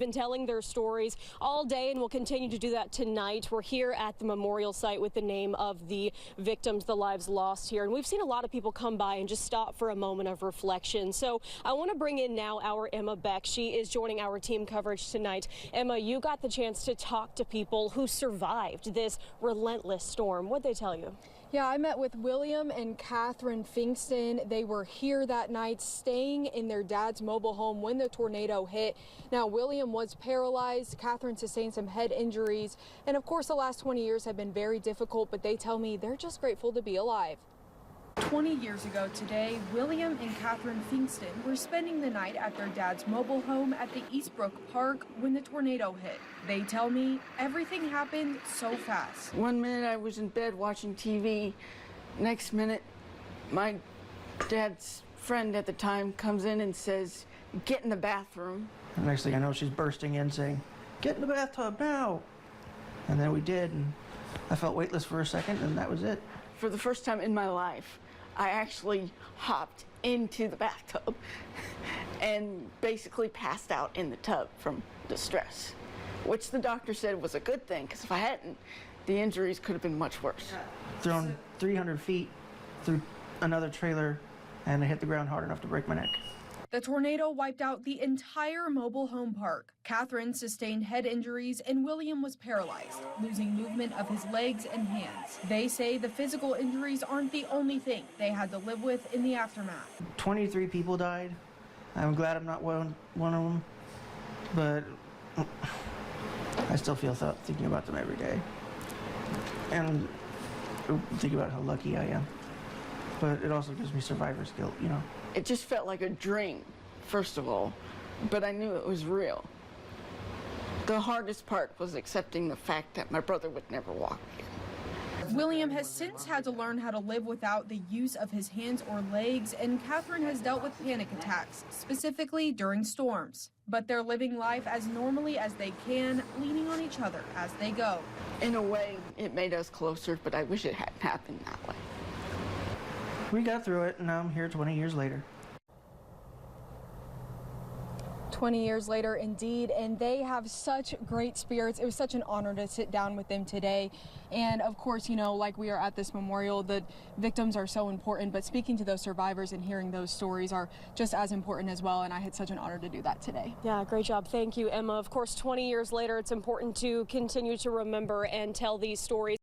Been telling their stories all day, and we'll continue to do that tonight. We're here at the memorial site with the name of the victims, the lives lost here, and we've seen a lot of people come by and just stop for a moment of reflection. So I want to bring in now our Emma Beck. She is joining our team coverage tonight. Emma, you got the chance to talk to people who survived this relentless storm. What'd they tell you? Yeah, I met with William and Catherine Fingston. They were here that night, staying in their dad's mobile home when the tornado hit. Now, William was paralyzed. Catherine sustained some head injuries. And of course, the last 20 years have been very difficult, but they tell me they're just grateful to be alive. 20 years ago today, William and Catherine Fingston were spending the night at their dad's mobile home at the Eastbrook Park when the tornado hit. They tell me everything happened so fast. 1 minute I was in bed watching TV. Next minute, my dad's friend at the time comes in and says, "Get in the bathroom." The next thing I know, she's bursting in saying, "Get in the bathtub now." And then we did, and I felt weightless for a second, and that was it. For the first time in my life, I actually hopped into the bathtub and basically passed out in the tub from the stress, which the doctor said was a good thing, because if I hadn't, the injuries could have been much worse. Thrown 300 feet through another trailer, and I hit the ground hard enough to break my neck. The tornado wiped out the entire mobile home park. Catherine sustained head injuries and William was paralyzed, losing movement of his legs and hands. They say the physical injuries aren't the only thing they had to live with in the aftermath. 23 people died. I'm glad I'm not one of them, but I still feel thinking about them every day. And think about how lucky I am. But it also gives me survivor's guilt, you know. It just felt like a dream, first of all, but I knew it was real. The hardest part was accepting the fact that my brother would never walk again. William has since had to learn how to live without the use of his hands or legs, and Catherine has dealt with panic attacks, specifically during storms. But they're living life as normally as they can, leaning on each other as they go. In a way, it made us closer, but I wish it hadn't happened that way. We got through it, and now I'm here 20 years later. 20 years later, indeed, and they have such great spirits. It was such an honor to sit down with them today. And of course, you know, like we are at this memorial, the victims are so important, but speaking to those survivors and hearing those stories are just as important as well. And I had such an honor to do that today. Yeah, great job. Thank you, Emma. Of course, 20 years later, it's important to continue to remember and tell these stories.